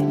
Hello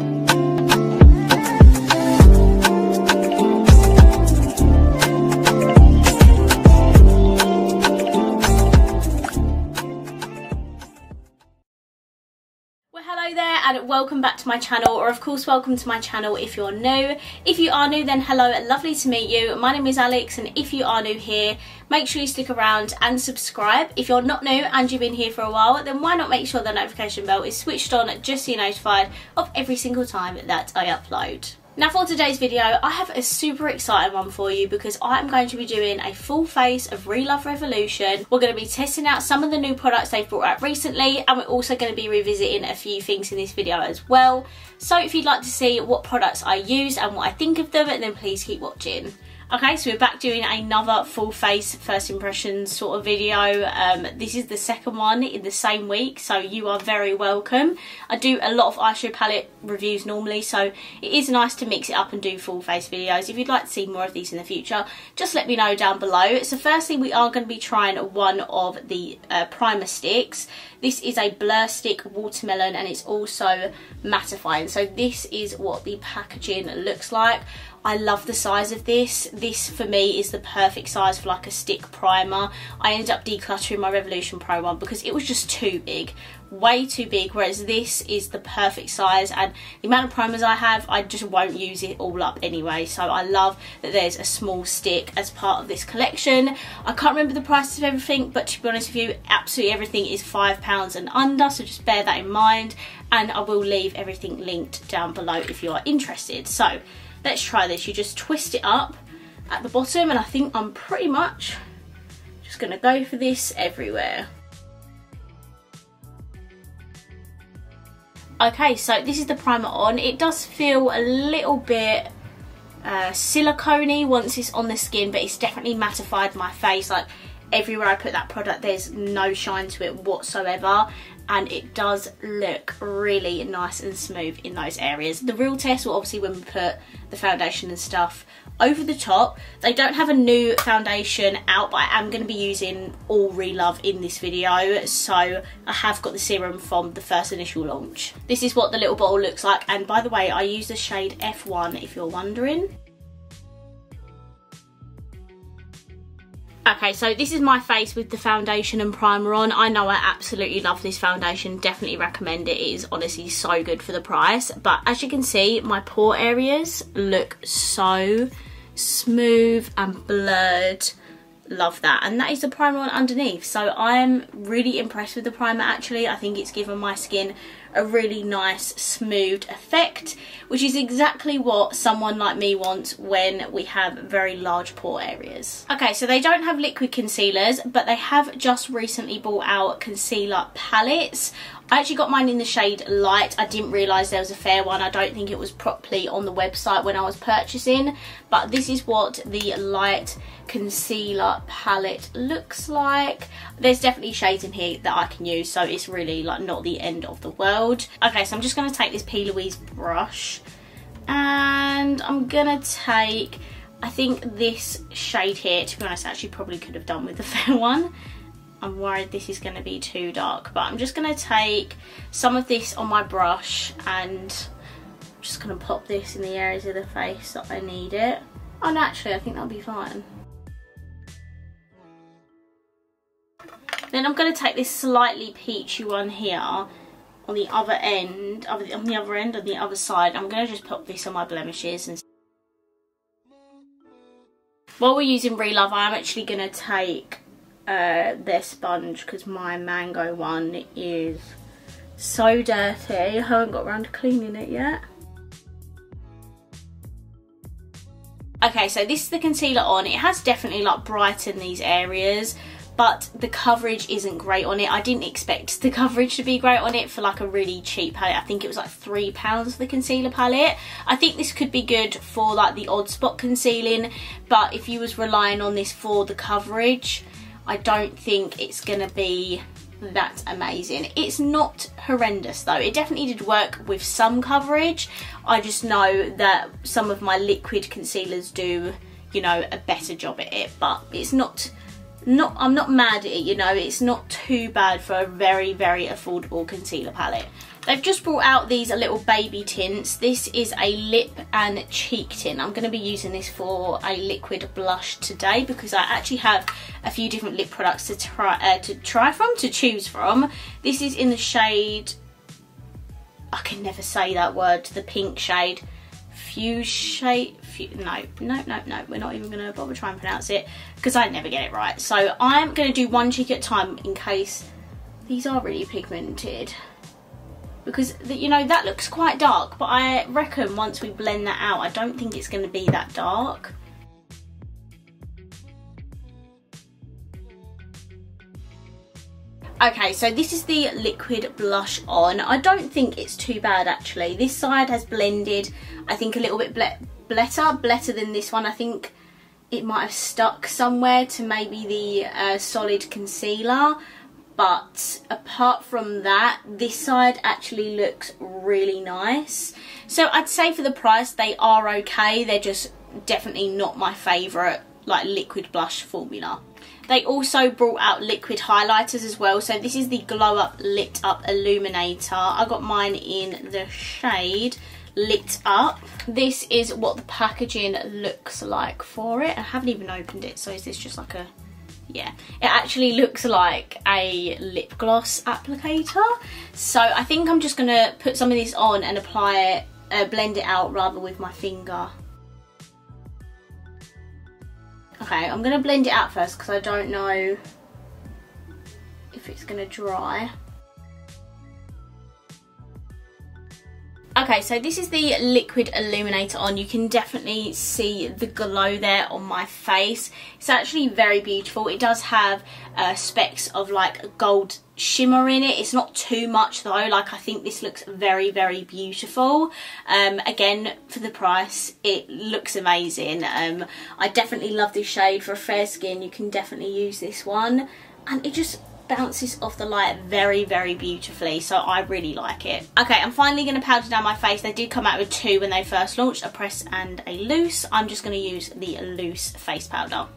there and welcome back to my channel, or of course welcome to my channel if you're new. If you are new, then hello and lovely to meet you. My name is Alex, and if you are new here, make sure you stick around and subscribe. If you're not new and you've been here for a while, then why not make sure the notification bell is switched on just so you're notified of every single time that I upload. Now for today's video, I have a super exciting one for you because I'm going to be doing a full face of Relove Revolution. We're going to be testing out some of the new products they've brought out recently, and we're also going to be revisiting a few things in this video as well. So if you'd like to see what products I use and what I think of them, then please keep watching. Okay, so we're back doing another full face first impressions sort of video. This is the second one in the same week, so you are very welcome. I do a lot of eyeshadow palette reviews normally, so it is nice to mix it up and do full face videos. If you'd like to see more of these in the future, just let me know down below. So firstly, we are going to be trying one of the primer sticks. This is a blur stick watermelon, and it's also mattifying. So this is what the packaging looks like. I love the size of this. This for me is the perfect size for like a stick primer. I ended up decluttering my Revolution Pro one because it was just too big, way too big, whereas this is the perfect size, and the amount of primers I have, I just won't use it all up anyway. So I love that there's a small stick as part of this collection. I can't remember the prices of everything, but to be honest with you, absolutely everything is £5 and under, so just bear that in mind, and I will leave everything linked down below if you are interested. So let's try this. You just twist it up at the bottom, and I think I'm pretty much just going to go for this everywhere. Okay, so this is the primer on. It does feel a little bit silicone-y once it's on the skin, but it's definitely mattified my face. Like everywhere I put that product, there's no shine to it whatsoever, and it does look really nice and smooth in those areas. The real test will obviously when we put the foundation and stuff over the top. They don't have a new foundation out, but I am going to be using all Relove in this video, so I have got the serum from the first initial launch. This is what the little bottle looks like, and by the way, I use the shade F1 if you're wondering. Okay, so this is my face with the foundation and primer on. I know I absolutely love this foundation, definitely recommend it. It is honestly so good for the price. But as you can see, my pore areas look so smooth and blurred. Love that. And that is the primer on underneath. So I'm really impressed with the primer actually. I think it's given my skin a really nice smooth effect, which is exactly what someone like me wants when we have very large pore areas. Okay, so they don't have liquid concealers, but they have just recently brought out concealer palettes. I actually got mine in the shade Light. I didn't realise there was a fair one. I don't think it was properly on the website when I was purchasing, but this is what the Light concealer palette looks like. There's definitely shades in here that I can use, so it's really like not the end of the world. Okay, so I'm just going to take this P. Louise brush, and I'm going to take, I think this shade here, to be honest, I actually probably could have done with the fair one. I'm worried this is going to be too dark, but I'm just going to take some of this on my brush, and I'm just going to pop this in the areas of the face that I need it. Oh no, actually I think that'll be fine. Then I'm going to take this slightly peachy one here on the other end, on the other side. I'm going to just pop this on my blemishes. And while we're using Relove, I'm actually going to take their sponge, because my mango one is so dirty. I haven't got around to cleaning it yet. Okay, so this is the concealer on. It has definitely like brightened these areas, but the coverage isn't great on it. I didn't expect the coverage to be great on it for like a really cheap palette. I think it was like £3 for the concealer palette. I think this could be good for like the odd spot concealing, but if you was relying on this for the coverage, I don't think it's gonna be that amazing. It's not horrendous though. It definitely did work with some coverage. I just know that some of my liquid concealers do, you know, a better job at it, but it's not I'm not mad at it, you know. It's not too bad for a very, very affordable concealer palette. They've just brought out these little baby tints. This is a lip and cheek tint. I'm going to be using this for a liquid blush today because I actually have a few different lip products to choose from. This is in the shade, I can never say that word, the pink shade. No, we're not even going to bother trying to pronounce it because I never get it right. So I'm going to do one cheek at a time in case these are really pigmented. Because, you know, that looks quite dark, but I reckon once we blend that out, I don't think it's going to be that dark. Okay, so this is the liquid blush on. I don't think it's too bad actually. This side has blended, I think, a little bit better than this one. I think it might have stuck somewhere to maybe the solid concealer. But apart from that, this side actually looks really nice. So I'd say for the price, they are okay. They're just definitely not my favourite like liquid blush formula. They also brought out liquid highlighters as well. So this is the Glow Up Lit Up Illuminator. I got mine in the shade Lit Up. This is what the packaging looks like for it. I haven't even opened it, so is this just like a... Yeah, it actually looks like a lip gloss applicator. So I think I'm just going to put some of this on and apply it, blend it out rather with my finger. Okay, I'm going to blend it out first because I don't know if it's going to dry. Okay, so this is the liquid illuminator on. You can definitely see the glow there on my face. It's actually very beautiful. It does have specks of like gold shimmer in it. It's not too much though. Like, I think this looks very, very beautiful. Again, for the price, it looks amazing. I definitely love this shade. For a fair skin, you can definitely use this one. And it just bounces off the light very, very beautifully, so I really like it. Okay, I'm finally going to powder down my face. They did come out with two when they first launched, a press and a loose. I'm just going to use the loose face powder.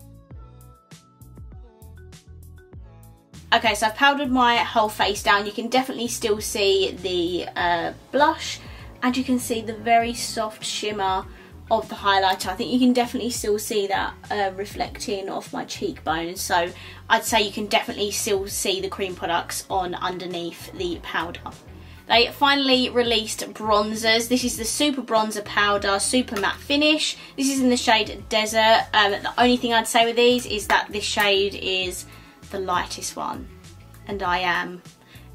Okay, so I've powdered my whole face down. You can definitely still see the blush, and you can see the very soft shimmer of the highlighter. I think you can definitely still see that reflecting off my cheekbones, so I'd say you can definitely still see the cream products on underneath the powder. They finally released bronzers. This is the Super Bronzer Powder Super Matte Finish. This is in the shade Desert. The only thing I'd say with these is that this shade is the lightest one, and I am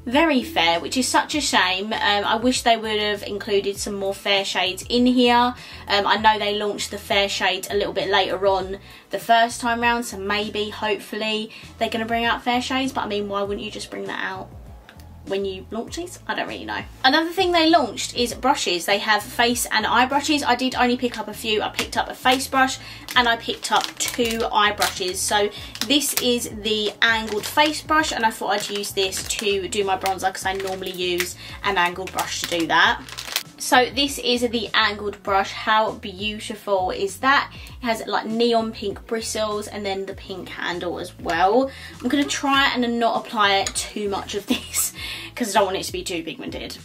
very fair, which is such a shame. I wish they would have included some more fair shades in here. I know they launched the fair shade a little bit later on the first time round, so maybe, hopefully, they're going to bring out fair shades, but I mean, why wouldn't you just bring that out when you launch these? I don't really know. Another thing they launched is brushes. They have face and eye brushes. I did only pick up a few. I picked up a face brush and I picked up 2 eye brushes. So this is the angled face brush, and I thought I'd use this to do my bronzer because I normally use an angled brush to do that. So this is the angled brush. How beautiful is that? It has like neon pink bristles and then the pink handle as well. I'm going to try and not apply too much of this because I don't want it to be too pigmented.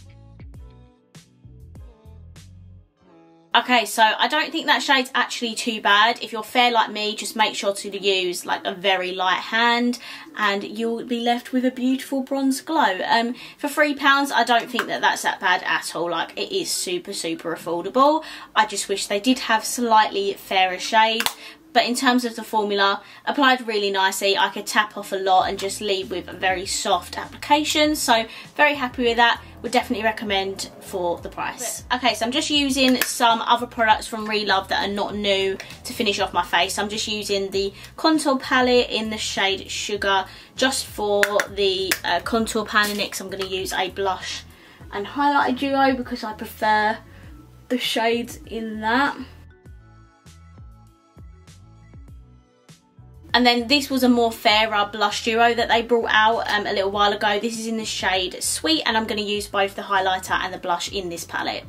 Okay, so I don't think that shade's actually too bad. If you're fair like me, just make sure to use like a very light hand and you'll be left with a beautiful bronze glow. For £3, I don't think that that's that bad at all. Like, it is super, super affordable. I just wish they did have slightly fairer shades. But in terms of the formula, applied really nicely. I could tap off a lot and just leave with a very soft application. So very happy with that. Would definitely recommend for the price. Okay, so I'm just using some other products from Relove that are not new to finish off my face. I'm just using the contour palette in the shade Sugar just for the contour palette. Next, I'm going to use a blush and highlighter duo because I prefer the shades in that. And then this was a more fairer blush duo that they brought out a little while ago. This is in the shade Sweet, and I'm going to use both the highlighter and the blush in this palette.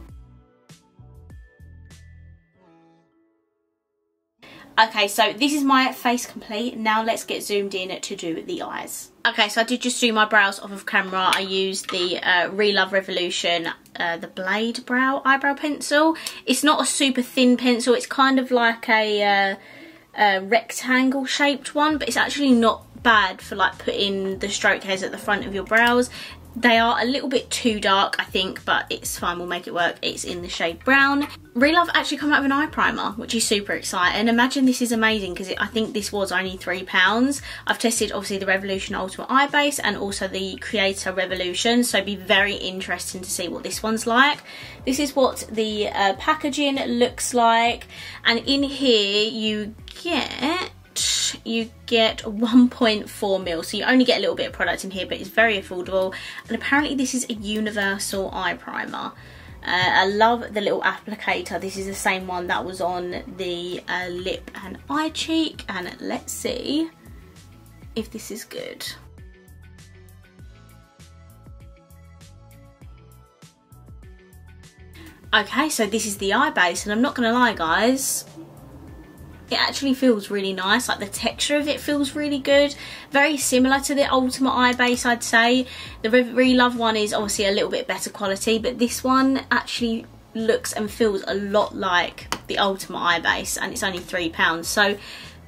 Okay, so this is my face complete. Now let's get zoomed in to do the eyes. Okay, so I did just do my brows off of camera. I used the Relove Revolution, the Blade Brow Eyebrow Pencil. It's not a super thin pencil. It's kind of like a rectangle shaped one, but it's actually not bad for like putting the stroke hairs at the front of your brows. They are a little bit too dark, I think, but it's fine, we'll make it work. It's in the shade brown. Relove actually come out with an eye primer, which is super exciting. Imagine this is amazing, because I think this was only £3. I've tested, obviously, the Revolution Ultimate Eye Base and also the Creator Revolution, so it'd be very interesting to see what this one's like. This is what the packaging looks like, and in here you get 1.4 mil, so you only get a little bit of product in here, but it's very affordable. And apparently this is a universal eye primer. I love the little applicator. This is the same one that was on the lip and eye cheek, and let's see if this is good. Okay, so this is the eye base, and I'm not gonna lie guys, it actually feels really nice. Like the texture of it feels really good. Very similar to the Ultimate Eye Base, I'd say. The Relove one is obviously a little bit better quality, but this one actually looks and feels a lot like the Ultimate Eye Base, and it's only £3. So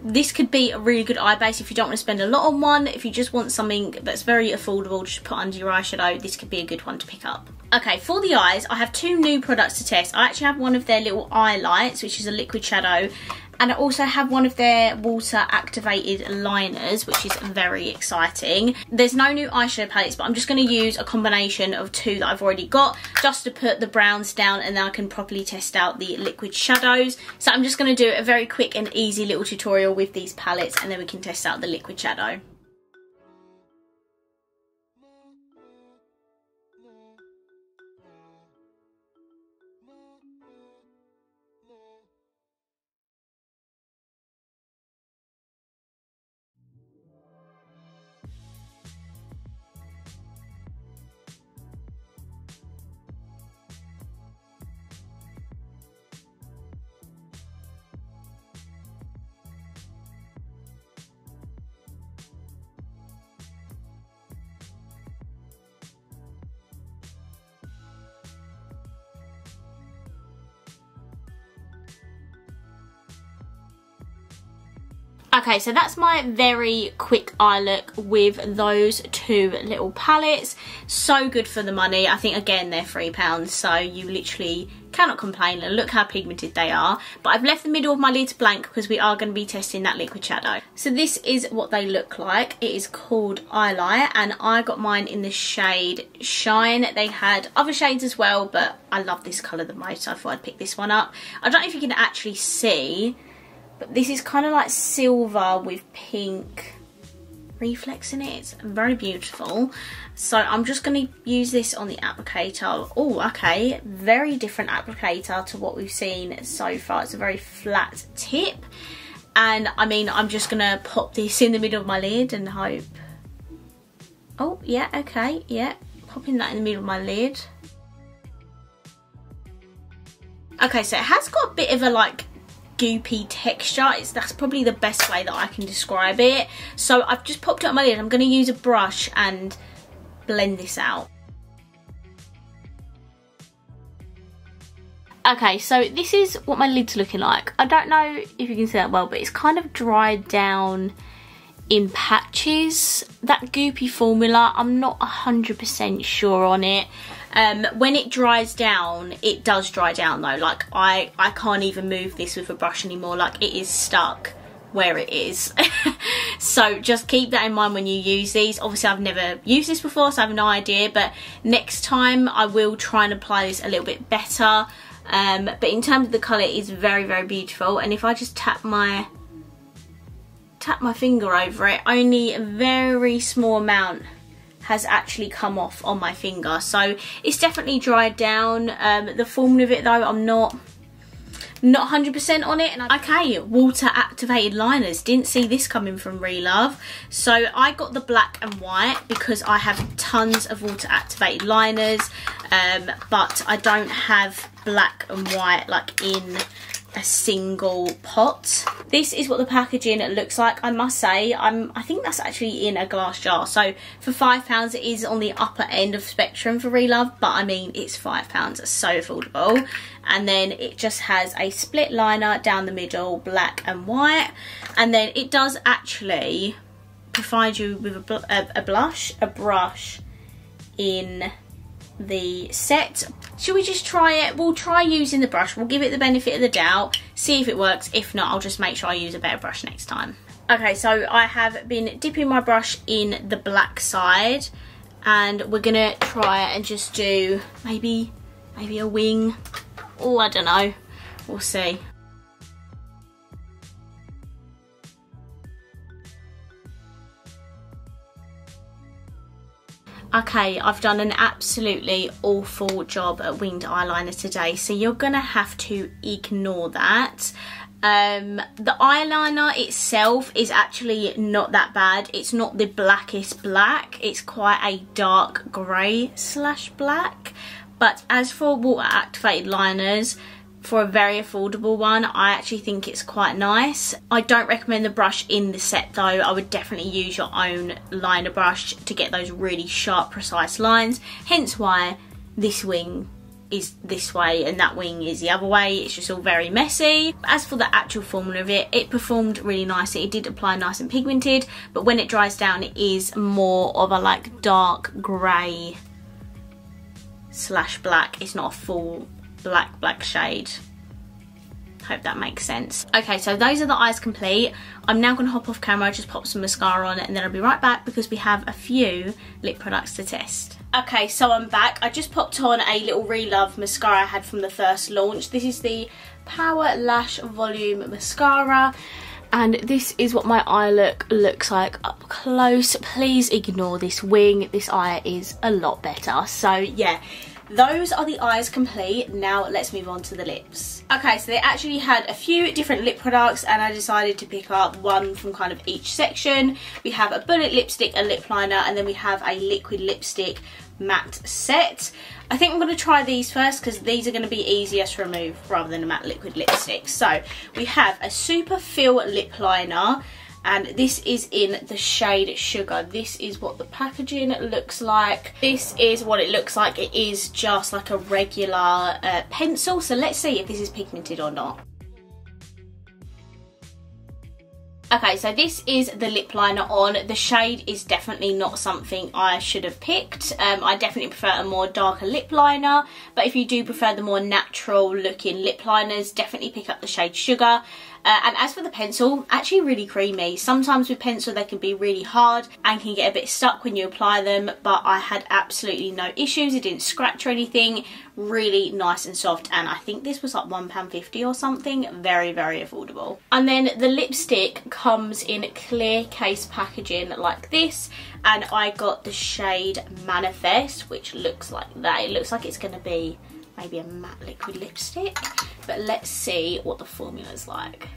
this could be a really good eye base if you don't want to spend a lot on one. If you just want something that's very affordable to put under your eyeshadow, this could be a good one to pick up. Okay, for the eyes, I have two new products to test. I actually have one of their little eye lights, which is a liquid shadow, and I also have one of their water activated liners, which is very exciting. There's no new eyeshadow palettes, but I'm just going to use a combination of two that I've already got just to put the browns down, and then I can properly test out the liquid shadows. So I'm just going to do a very quick and easy little tutorial with these palettes, and then we can test out the liquid shadow. Okay, so that's my very quick eye look with those two little palettes. So good for the money. I think, again, they're £3, so you literally cannot complain. And look how pigmented they are. But I've left the middle of my lids blank because we are going to be testing that liquid shadow. So this is what they look like. It is called Eyelight, and I got mine in the shade Shine. They had other shades as well, but I love this colour the most, so I thought I'd pick this one up. I don't know if you can actually see, but this is kind of like silver with pink reflex in it. It's very beautiful. So I'm just going to use this on the applicator. Oh, okay. Very different applicator to what we've seen so far. It's a very flat tip. And I mean, I'm just going to pop this in the middle of my lid and hope. Oh, yeah, okay. Yeah, popping that in the middle of my lid. Okay, so it has got a bit of a like goopy texture. That's probably the best way that I can describe it. So I've just popped it on my lid. I'm going to use a brush and blend this out. Okay, so this is what my lid's looking like. I don't know if you can see that well, but it's kind of dried down in patches. That goopy formula, I'm not 100% sure on it. When it dries down, it does dry down though. Like I can't even move this with a brush anymore. Like it is stuck where it is. So just keep that in mind when you use these. Obviously I've never used this before, so I have no idea, but next time I will try and apply this a little bit better. But in terms of the colour, it is very, very beautiful. And if I just tap my finger over it, only a very small amount has actually come off on my finger, so it's definitely dried down. The formula of it though, I'm not 100% on it. And okay, water activated liners, didn't see this coming from Relove. So I got the black and white because I have tons of water activated liners, but I don't have black and white like in a single pot. This is what the packaging looks like. I must say, I think that's actually in a glass jar, so for £5 it is on the upper end of spectrum for Relove, but I mean, it's £5, it's so affordable. And then it just has a split liner down the middle, black and white, and then it does actually provide you with a brush in the set. Should we just try it? We'll try using the brush. We'll give it the benefit of the doubt, see if it works. If not, I'll just make sure I use a better brush next time. Okay, so I have been dipping my brush in the black side, and we're gonna try and just do maybe a wing. Oh, I don't know. We'll see. Okay, I've done an absolutely awful job at winged eyeliner today, so you're gonna have to ignore that. The eyeliner itself is actually not that bad. It's not the blackest black, it's quite a dark grey / black. But as for water activated liners, for a very affordable one, I actually think it's quite nice. I don't recommend the brush in the set though. I would definitely use your own liner brush to get those really sharp, precise lines. Hence why this wing is this way and that wing is the other way. It's just all very messy. As for the actual formula of it, it performed really nicely. It did apply nice and pigmented, but when it dries down, it is more of a like dark grey / black. It's not a full black shade. Hope that makes sense. Okay, so those are the eyes complete. I'm now gonna hop off camera, just pop some mascara on it, and then I'll be right back because we have a few lip products to test. Okay, so I'm back. I just popped on a little Relove mascara I had from the first launch. This is the Power Lash Volume Mascara, and this is what my eye look looks like up close. Please ignore this wing. This eye is a lot better. So yeah, those are the eyes complete. Now let's move on to the lips. Okay, so they actually had a few different lip products, and I decided to pick up one from kind of each section. We have a bullet lipstick, a lip liner, and then we have a liquid lipstick matte set. I think I'm going to try these first because these are going to be easier to remove rather than a matte liquid lipstick. So we have a Super Fill lip liner, and this is in the shade Sugar. This is what the packaging looks like. This is what it looks like. It is just like a regular pencil, so let's see if this is pigmented or not. Okay, so this is the lip liner on. The shade is definitely not something I should have picked. I definitely prefer a more darker lip liner, but if you do prefer the more natural looking lip liners, definitely pick up the shade Sugar. And as for the pencil, actually really creamy. Sometimes with pencil they can be really hard and can get a bit stuck when you apply them, but I had absolutely no issues. It didn't scratch or anything. Really nice and soft, and I think this was like £1.50 or something. Very, very affordable. And then the lipstick comes in clear case packaging like this, and I got the shade Manifest, which looks like that. It looks like it's going to be maybe a matte liquid lipstick, but let's see what the formula is like.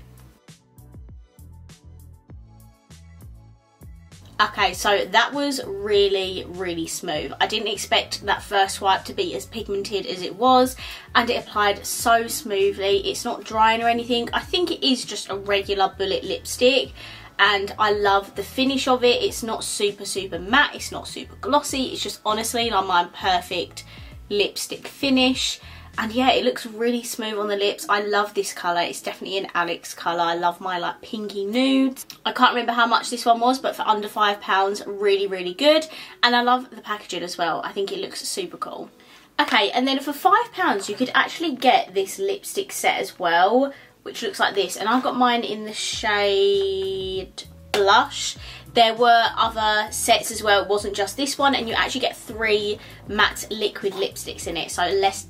Okay, so that was really, really smooth. I didn't expect that first swipe to be as pigmented as it was, and it applied so smoothly. It's not drying or anything. I think it is just a regular bullet lipstick, and I love the finish of it. It's not super, super matte. It's not super glossy. It's just honestly like my perfect lipstick finish. And yeah, it looks really smooth on the lips. I love this colour. It's definitely an Alex colour. I love my like pinky nudes. I can't remember how much this one was, but for under £5, really, really good. And I love the packaging as well. I think it looks super cool. Okay, and then for £5 you could actually get this lipstick set as well, which looks like this. And I've got mine in the shade Blush. There were other sets as well, it wasn't just this one, and you actually get 3 matte liquid lipsticks in it, so let's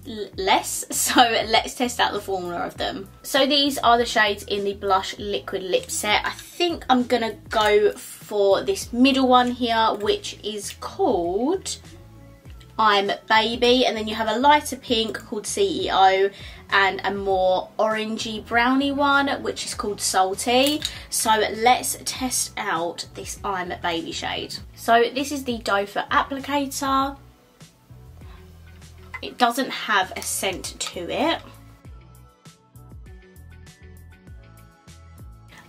test out the formula of them. So these are the shades in the Blush liquid lip set. I think I'm gonna go for this middle one here, which is called I'm Baby, and then you have a lighter pink called CEO, and a more orangey browny one which is called Salty. So let's test out this I'm Baby shade. So this is the doe foot applicator. It doesn't have a scent to it.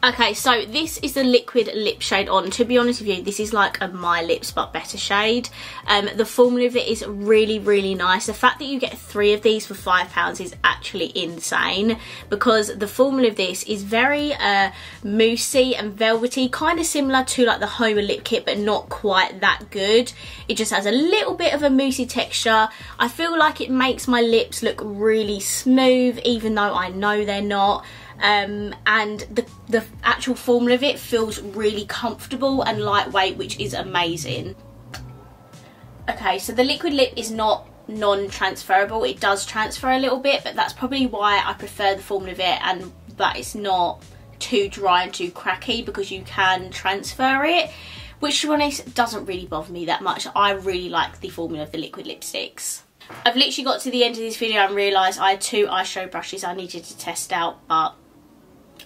Okay, so this is the liquid lip shade on. To be honest with you, this is like a My Lips but better shade. The formula of it is really, really nice. The fact that you get 3 of these for £5 is actually insane, because the formula of this is very moussey and velvety, kind of similar to like the Homer lip kit, but not quite that good. It just has a little bit of a moussey texture. I feel like it makes my lips look really smooth, even though I know they're not. And the actual formula of it feels really comfortable and lightweight, which is amazing. Okay, so the liquid lip is not non-transferable. It does transfer a little bit, but that's probably why I prefer the formula of it, and that it's not too dry and too cracky, because you can transfer it, which to be honest doesn't really bother me that much. I really like the formula of the liquid lipsticks. I've literally got to the end of this video and realised I had 2 eyeshadow brushes I needed to test out, but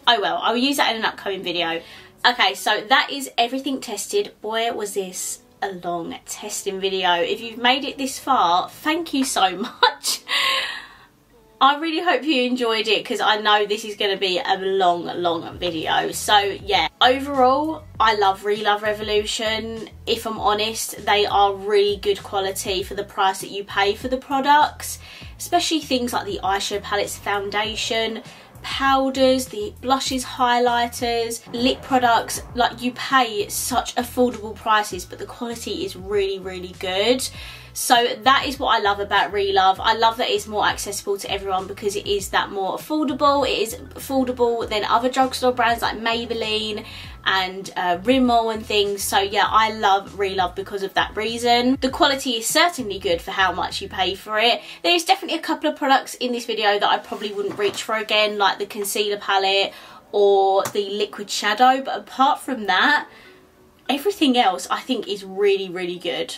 oh well, I'll use that in an upcoming video. Okay, so that is everything tested. Boy, was this a long testing video. If you've made it this far, thank you so much. I really hope you enjoyed it, because I know this is going to be a long video. So yeah, overall I love Relove Revolution. If I'm honest, they are really good quality for the price that you pay for the products, especially things like the eyeshadow palettes, foundation, powders, the blushes, highlighters, lip products. Like, you pay such affordable prices, but the quality is really, really good. So that is what I love about Relove. I love that it's more accessible to everyone, because it is that more affordable. It is affordable than other drugstore brands like Maybelline and Rimmel and things. So yeah, I love Relove because of that reason. The quality is certainly good for how much you pay for it. There is definitely a couple of products in this video that I probably wouldn't reach for again, like the concealer palette or the liquid shadow, but apart from that, everything else I think is really, really good.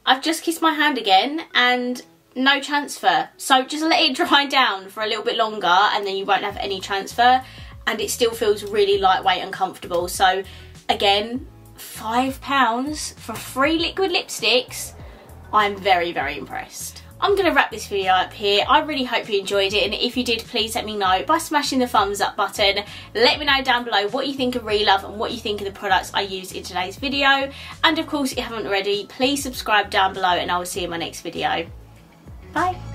I've just kissed my hand again and no transfer, so just let it dry down for a little bit longer and then you won't have any transfer, and it still feels really lightweight and comfortable. So again, £5 for 3 liquid lipsticks. I'm very, very impressed. I'm going to wrap this video up here. I really hope you enjoyed it, and if you did, please let me know by smashing the thumbs up button. Let me know down below what you think of Relove and what you think of the products I used in today's video. And of course, if you haven't already, please subscribe down below, and I will see you in my next video. Bye.